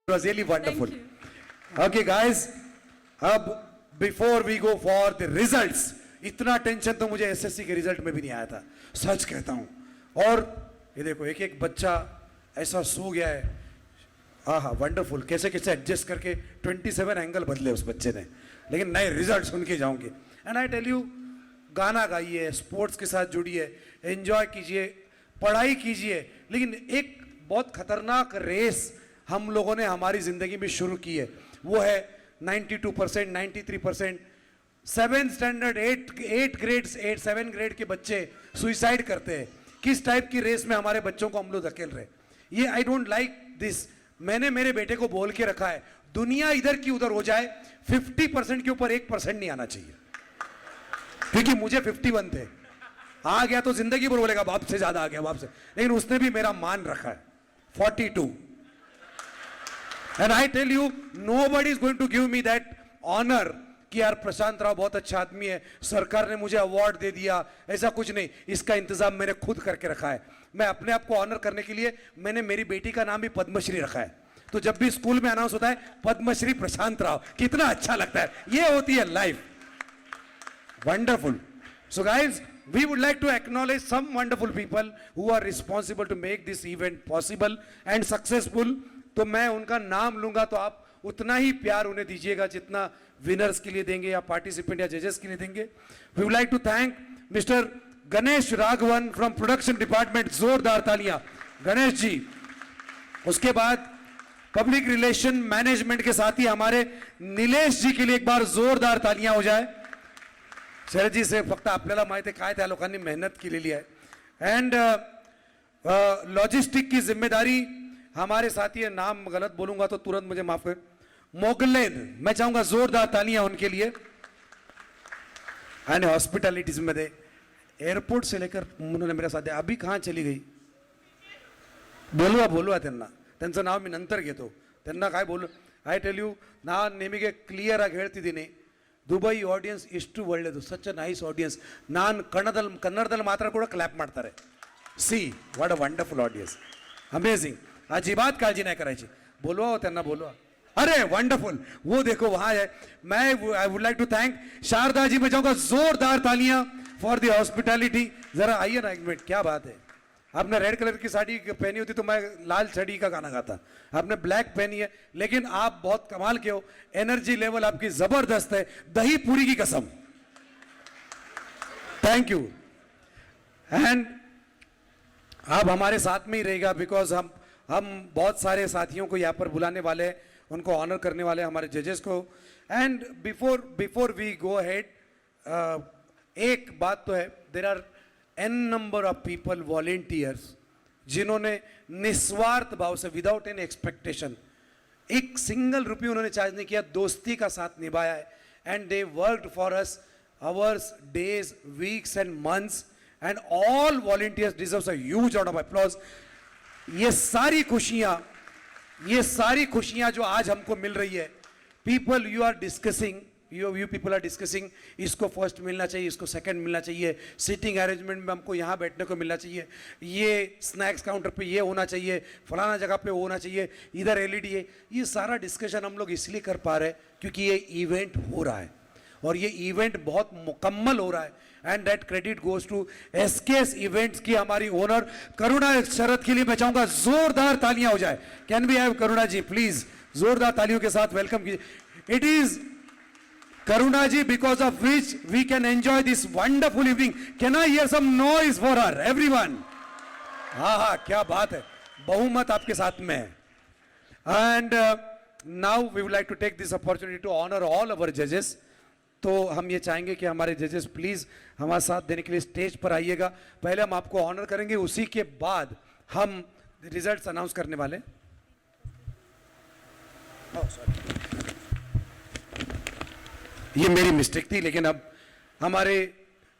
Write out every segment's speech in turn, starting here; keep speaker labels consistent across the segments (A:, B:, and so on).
A: It was really wonderful. Okay, guys. अब before we go for the results, इतना tension तो मुझे SSC के रिजल्ट में भी नहीं आया था, सच कहता हूँ। और ये देखो एक एक बच्चा ऐसा सो गया है, हाँ वंडरफुल, कैसे कैसे एडजस्ट करके 27 एंगल बदले उस बच्चे ने, लेकिन नए रिजल्ट सुन के जाऊंगे। एंड आई टेल यू, गाना गाइए, स्पोर्ट्स के साथ जुड़िए, एंजॉय कीजिए, पढ़ाई कीजिए, लेकिन एक बहुत खतरनाक रेस हम लोगों ने हमारी जिंदगी में शुरू की है, वो है 92%, 93%, 7 स्टैंडर्ड 8 ग्रेड्स 7 ग्रेड के बच्चे सुइसाइड करते हैं। किस टाइप की रेस में हमारे बच्चों को हम लोग धकेल रहे, ये आई डोंट लाइक दिस। मैंने मेरे बेटे को बोल के रखा है, दुनिया इधर की उधर हो जाए, 50% के ऊपर 1% नहीं आना चाहिए, क्योंकि मुझे 51 थे, आ गया तो जिंदगी भर बोलेगा बाप से ज्यादा आ गया बाप से, लेकिन उसने भी मेरा मान रखा है 42। And I tell you, nobody is going to give me that honour कि यार प्रशांत राव बहुत अच्छा आदमी है, सरकार ने मुझे अवार्ड दे दिया, ऐसा कुछ नहीं। इसका इंतजाम मैंने खुद करके रखा है। मैं अपने आप को ऑनर करने के लिए मैंने मेरी बेटी का नाम भी पद्मश्री रखा है, तो जब भी स्कूल में अनाउंस होता है पद्मश्री प्रशांत राव, कितना अच्छा लगता है। ये होती है life, wonderful. So guys, we would like to acknowledge some wonderful people who are responsible to make this event possible and successful। तो मैं उनका नाम लूंगा तो आप उतना ही प्यार उन्हें दीजिएगा जितना विनर्स के लिए देंगे या पार्टिसिपेंट या जजेस के लिए देंगे। We would like to thank mister Ganesh Raghavan from production department, जोरदार तालियां गणेश जी। उसके बाद पब्लिक रिलेशन मैनेजमेंट के साथी हमारे नीलेश जी के लिए एक बार जोरदार तालियां हो जाए। शरद जी से फक्त आपल्याला माहिती आहे काय त्या लोकांनी मेहनत केलेली आहे। एंड लॉजिस्टिक की जिम्मेदारी हमारे साथी है, नाम गलत बोलूंगा तो तुरंत मुझे माफ कर, मोगलेन, मैं चाहूंगा जोरदार तालियां उनके लिए। एंड हॉस्पिटैलिटीज मध्ये एयरपोर्ट से लेकर उन्होंने मेरे साथ, अभी कहाँ चली गई, बोलवा त्यांना, त्यांचं नाव मी नंतर घेतो, त्यांना काय बोलू। आई टेल यू, ನಾ ನಿಮಗೆ ಕ್ಲಿಯರ್ ಆಗಿ ಹೇಳ್ತಿದ್ದೀನಿ, ದುಬೈ ಆಡಿಯನ್ಸ್ ಎಷ್ಟು ಒಳ್ಳೆಯದು, ಸಚ್ ಅ ನೈಸ್ ಆಡಿಯನ್ಸ್। ನಾನು ಕನ್ನಡದಲ್ಲಿ ಮಾತ್ರ ಕೂಡ ಕ್ಲಾಪ್ ಮಾಡ್ತಾರೆ। See what a wonderful audience, amazing. अजिबात काळजी नाही करायची, बोलवा त्यांना बोलवा। अरे वंडरफुल, वो देखो वहां है। मैं I would like to thank Sharda ji, मैं चाहूंगा जोरदार तालियां फॉर द हॉस्पिटैलिटी। जरा आइए ना एक मिनट, क्या बात है, आपने रेड कलर की साड़ी पहनी होती तो मैं लाल साड़ी का गाना गाता, आपने ब्लैक पहनी है, लेकिन आप बहुत कमाल के हो, एनर्जी लेवल आपकी जबरदस्त है, दही पूरी की कसम। Thank you. एंड आप हमारे साथ में ही रहेगा, बिकॉज हम बहुत सारे साथियों को यहाँ पर बुलाने वाले हैं, उनको ऑनर करने वाले हैं, हमारे जजेस को। And before we go ahead, एक बात तो है, there are an number of people, volunteers, जिन्होंने निस्वार्थ भाव से, विदाउट एनी एक्सपेक्टेशन, एक सिंगल रुपये उन्होंने चार्ज नहीं किया, दोस्ती का साथ निभाया है। And they worked for us hours, days, weeks and months, and all volunteers deserves a huge round of applause. ये सारी खुशियां जो आज हमको मिल रही है, people you are discussing, you people are discussing, इसको फर्स्ट मिलना चाहिए, इसको सेकंड मिलना चाहिए, सीटिंग अरेंजमेंट में हमको यहाँ बैठने को मिलना चाहिए, ये स्नैक्स काउंटर पे ये होना चाहिए, फलाना जगह पे वो होना चाहिए, इधर एलईडी है। ये सारा डिस्कशन हम लोग इसलिए कर पा रहे हैं क्योंकि ये इवेंट हो रहा है, और ये इवेंट बहुत मुकम्मल हो रहा है। And that credit goes to SKS events की हमारी ओनर करुणा शरद के लिए मैं चाहूंगा जोरदार तालियां हो जाए। Can we have Karuna ji please, जोरदार तालियों के साथ वेलकम कीजिए। It is Karuna ji because of which we can enjoy this wonderful evening. Can I hear some noise for her, everyone? हाँ, क्या बात है, बहुमत आपके साथ में है। And now we would like to take this opportunity to honor all our judges. तो हम ये चाहेंगे कि हमारे जजेस प्लीज हमारे साथ देने के लिए स्टेज पर आइएगा। पहले हम आपको ऑनर करेंगे, उसी के बाद हम रिजल्ट्स अनाउंस करने वाले। ये मेरी मिस्टेक थी, लेकिन अब हमारे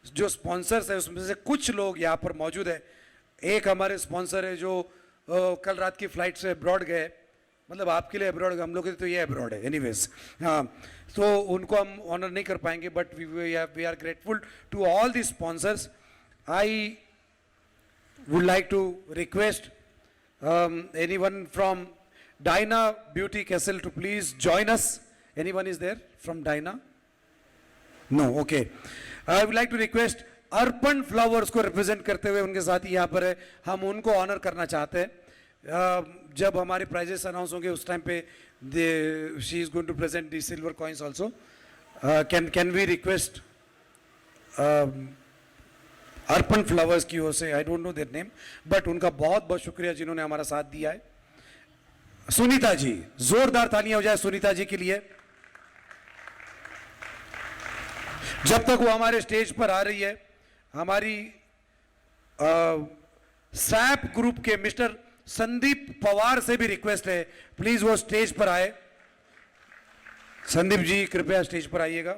A: जो स्पॉन्सर्स है उसमें से कुछ लोग यहाँ पर मौजूद है। एक हमारे स्पॉन्सर है जो कल रात की फ्लाइट से अब्रॉड गए, मतलब आपके लिए अब्रॉड, हम लोग के लिए तो ये अब्रॉड है एनीवेज। हाँ, तो उनको हम ऑनर नहीं कर पाएंगे, but we are grateful to all the sponsors. I would like to request anyone from Dyna Beauty Castle to please join us. Anyone is there from Dyna? No, okay. I would like to request Arpan flowers को represent करते हुए उनके साथ यहाँ पर है, हम उनको ऑनर करना चाहते हैं. जब हमारे प्राइजेस अनाउंस होंगे उस टाइम पे she is going to present the silver coins also. Can we request Arpan flowers की ओर से, I don't know their name, but उनका बहुत बहुत शुक्रिया जिन्होंने हमारा साथ दिया है. सुनीता जी, जोरदार तालियां हो जाए सुनीता जी के लिए. जब तक वो हमारे स्टेज पर आ रही है, हमारी सैप ग्रुप के मिस्टर संदीप पवार से भी रिक्वेस्ट है, प्लीज वो स्टेज पर आए. संदीप जी कृपया स्टेज पर आइएगा.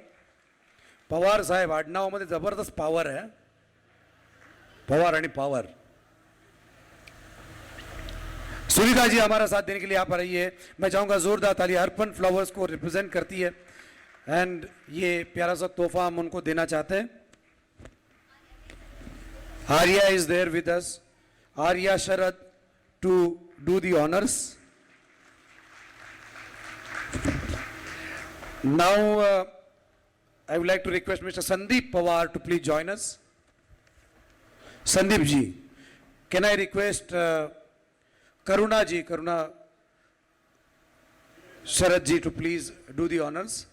A: पवार साहेब आडनावामध्ये जबरदस्त पावर है, पवार आणि पावर. सुनीता जी हमारा साथ देने के लिए आप आ रही है. मैं चाहूंगा जोरदार ताली, अर्पण फ्लावर्स को रिप्रेजेंट करती है एंड ये प्यारा सा तोहफा हम उनको देना चाहते हैं. Arya is there with us. Arya Sharad to do the honours. Now I would like to request mister Sandeep Pawar to please join us. Sandeep ji, can I request Karuna ji, Karuna Sharad ji to please do the honours.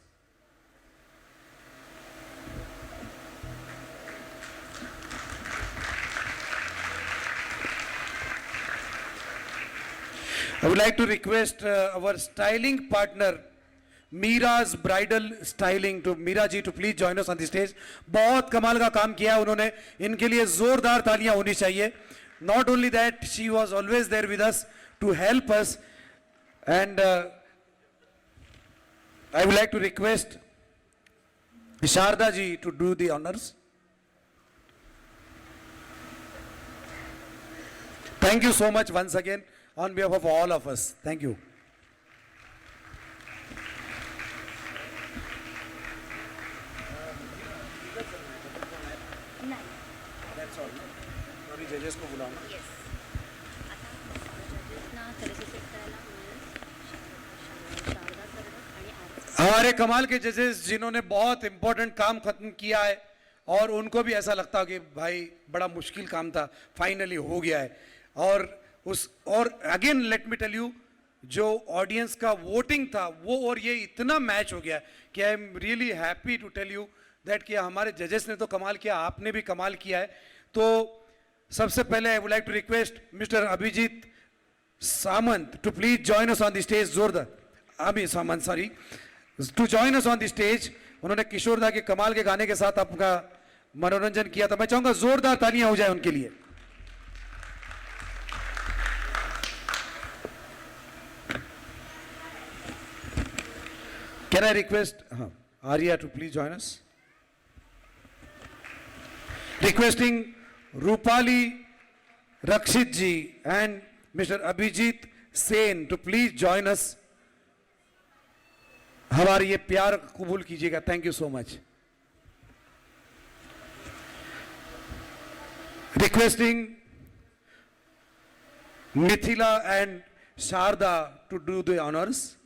A: I would like to request our styling partner Meera's Bridal Styling to Meera ji to please join us on the stage. बहुत कमाल का काम किया उन्होंने, इनके लिए जोरदार तालियां होनी चाहिए. Not only that, she was always there with us to help us, and I would like to request Sharda ji to do the honors. Thank you so much once again on behalf of all of us. Thank you. That's all. Sorry, judges को बुलाना.
B: Yes.
A: हमारे कमाल के जजेस जिन्होंने बहुत important काम खत्म किया है और उनको भी ऐसा लगता कि भाई बड़ा मुश्किल काम था, फाइनली हो गया है. और again let me tell you, जो ऑडियंस का वोटिंग था वो और ये इतना मैच हो गया कि I am really happy to tell you that कि हमारे जजेस ने तो कमाल किया, आपने भी कमाल किया है. तो सबसे पहले I would like to request mister Abhijeet Samant to please join us on the stage. जोरदार Abhi Samant sorry to join us on the stage. उन्होंने किशोरदा के कमाल के गाने के साथ आपका मनोरंजन किया था. मैं चाहूंगा जोरदार तालियां हो जाए उनके लिए. Can I request Arya to please join us? Requesting Rupali Rakshit ji and Mr. Abhijit Sen to please join us. हमारे ये प्यार कबूल कीजिएगा. Thank you so much. Requesting Mithila and Sharda to do the honors.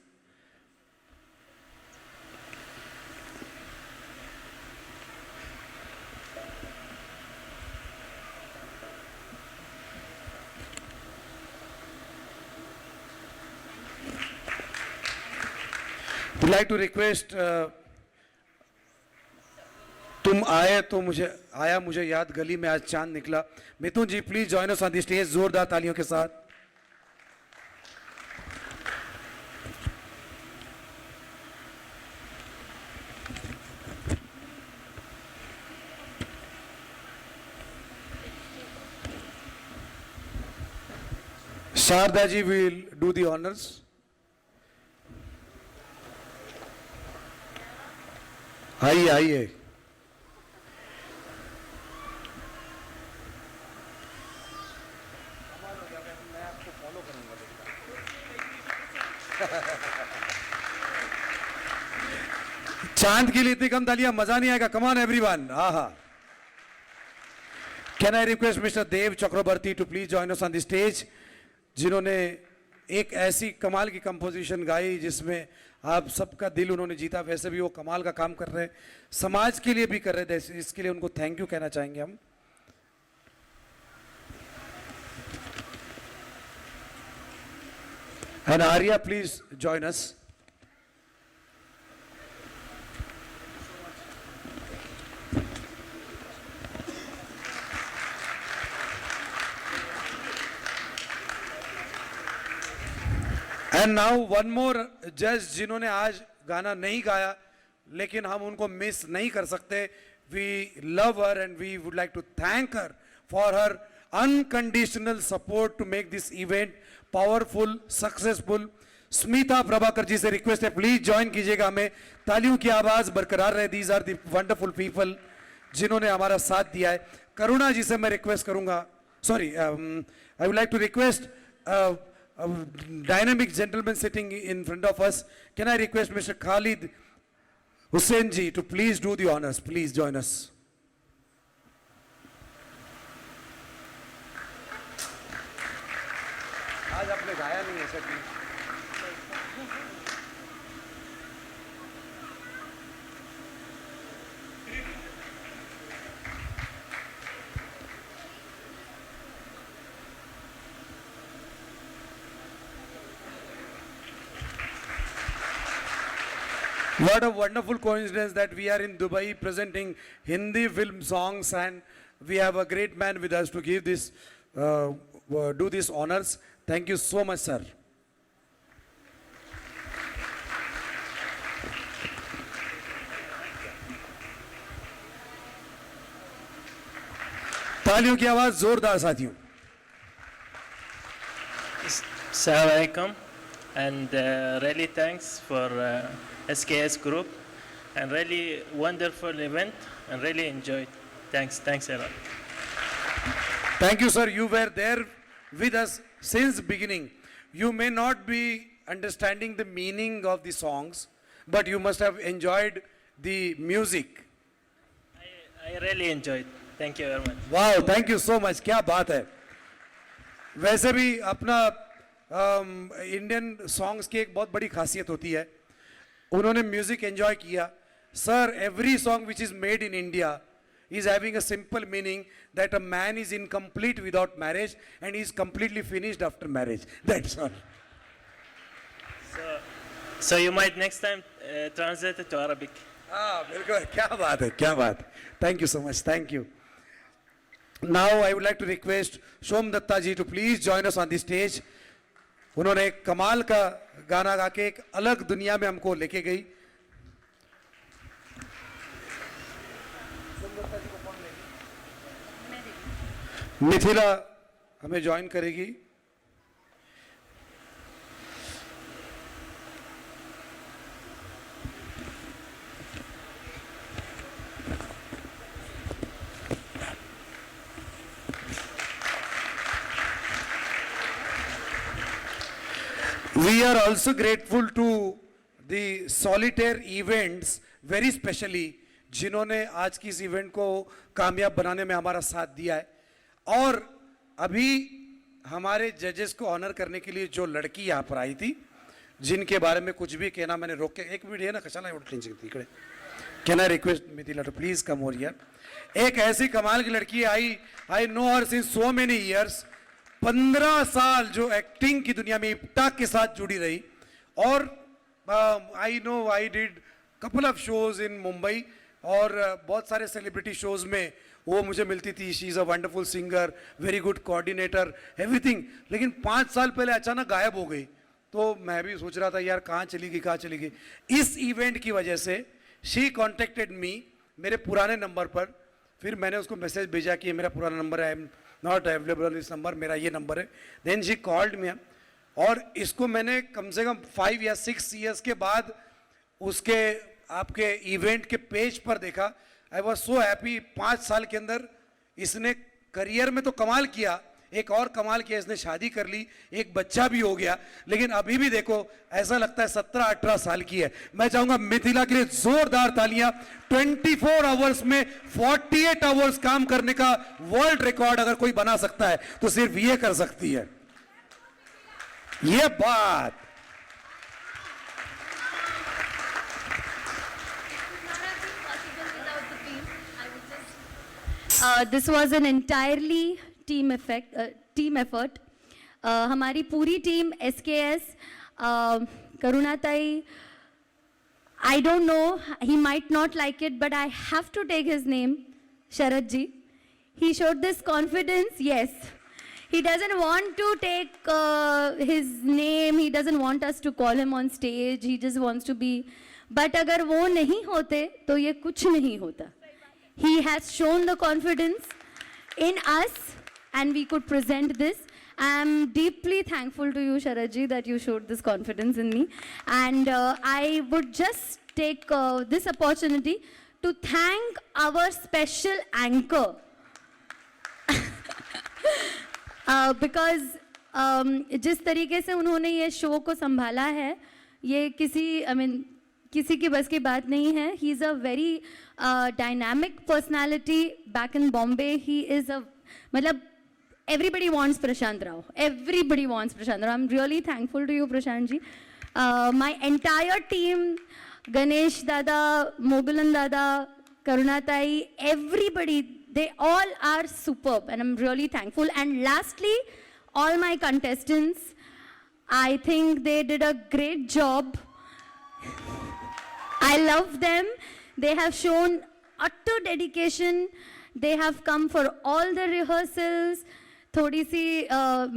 A: Would like to request तुम आए तो मुझे याद गली में आज चांद निकला. Mithun ji please join us on the stage जोरदार तालियों के साथ. Sharda ji will do the honours. आइए आइए. चांद के लिए इतनी कम तालियां मजा नहीं आएगा. Come on everyone. आहा. Can I request mister Dev Chakraborty to please join us on the stage, जिन्होंने एक ऐसी कमाल की कंपोजिशन गाई जिसमें आप सबका दिल उन्होंने जीता। वैसे भी वो कमाल का काम कर रहे हैं, समाज के लिए भी कर रहे थे, इसके लिए उनको थैंक यू कहना चाहेंगे हम। And Arya please join us. And now one more जज जिन्होंने आज गाना नहीं गाया, लेकिन हम उनको मिस नहीं कर सकते। We love her and we would like to thank her for her unconditional support to make this event powerful successful. Smita Prabhakar ji से रिक्वेस्ट है, प्लीज ज्वाइन कीजिएगा, हमें तालियों की आवाज बरकरार रहे। These are the wonderful people जिन्होंने हमारा साथ दिया है। करुणा जी से मैं रिक्वेस्ट करूंगा, sorry I would like to request a dynamic gentleman sitting in front of us. Can I request Mr. Khalid Hussain ji to please do the honors? Please join us. आज आपने गाया नहीं है sir. What a wonderful coincidence that we are in Dubai presenting Hindi film songs, and we have a great man with us to give this, do this honors. Thank you so much, sir. तालियों की आवाज जोरदार साथियों।
B: Assalamu alaikum, and really thanks for SKS Group, and really wonderful event, and really enjoyed. Thanks a lot.
A: Thank you, sir. You were there with us since beginning. You may not be understanding the meaning of the songs, but you must have enjoyed the music.
B: I really enjoyed. Thank you very much.
A: Wow, thank you so much. क्या बात है। वैसे भी अपना Indian songs की एक बहुत बड़ी खासियत होती है, उन्होंने म्यूजिक एंजॉय किया। Sir, every song which is made in India is having a simple meaning that a man is incomplete without marriage and is completely finished after marriage. That's all.
B: So you might next time translate it to Arabic.
A: बिल्कुल, क्या बात है, क्या बात। Thank you so much. Thank you. Now I would like to request Shom Datta ji to please join us on the stage. उन्होंने एक कमाल का गाना गा के एक अलग दुनिया में हमको लेके गई। मिथिला हमें ज्वाइन करेगी। We are also grateful to the Solitaire Events very specially, जिन्होंने आज की इस इवेंट को कामयाब बनाने में हमारा साथ दिया है। और अभी हमारे जजेस को ऑनर करने के लिए जो लड़की यहाँ पर आई थी, जिनके बारे में कुछ भी कहना मैंने रोक के, एक मिनट है ना, कशाला इकडे, can I request Mithila to please come over here. एक ऐसी कमाल की लड़की आई, I know her since so many years, 15 साल जो एक्टिंग की दुनिया में इप्टाक के साथ जुड़ी रही। और I know I did couple of shows in Mumbai, और बहुत सारे सेलिब्रिटी शोज में वो मुझे मिलती थी। She is a wonderful singer, very good coordinator, everything. लेकिन 5 साल पहले अचानक गायब हो गई, तो मैं भी सोच रहा था यार कहाँ चली गई, कहाँ चली गई। इस इवेंट की वजह से शी कॉन्टेक्टेड मी मेरे पुराने नंबर पर। फिर मैंने उसको मैसेज भेजा कि ये मेरा पुराना नंबर है, I am not available on this number, मेरा ये नंबर है। देन शी कॉल्ड मी, और इसको मैंने कम से कम 5 या 6 ईयर्स के बाद उसके आपके इवेंट के पेज पर देखा। I was so happy. 5 साल के अंदर इसने करियर में तो कमाल किया, एक और कमाल किया, इसने शादी कर ली, एक बच्चा भी हो गया। लेकिन अभी भी देखो ऐसा लगता है 17-18 साल की है। मैं चाहूंगा मिथिला के लिए जोरदार तालियां। 24 आवर्स में 48 आवर्स काम करने का वर्ल्ड रिकॉर्ड अगर कोई बना सकता है तो सिर्फ ये कर सकती है। ये बात
C: This was an entirely team effort. हमारी पूरी team SKS, Karunatai, I don't know, he might not like it, but I have to take his name, Sharad ji. He showed this confidence, yes. He doesn't want to take his name, he doesn't want us to call him on stage, he just wants to be. But अगर वो नहीं होते तो ये कुछ नहीं होता. He has shown the confidence in us and we could present this. I am deeply thankful to you, Sharad ji, that you showed this confidence in me. And I would just take this opportunity to thank our special anchor. Because जिस तरीके से उन्होंने ये show को संभाला है, ये किसी की बस की बात नहीं है. He is a very dynamic personality back in Bombay. He is a, मतलब everybody wants Prashant Rao. Everybody wants Prashant Rao. I'm really thankful to you, Prashant ji. My entire team, Ganesh Dada, Mobilan Dada, Karunatai, everybody, they all are superb and I'm really thankful. And lastly, all my contestants, I think they did a great job. I love them. They have shown utter dedication. They have come for all the rehearsals. थोड़ी सी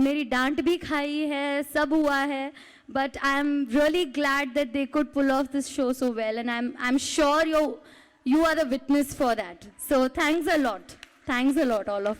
C: मेरी डांट भी खाई है, सब हुआ है. But I am really glad that they could pull off this show so well, and I'm sure you are the witness for that. So thanks a lot, all of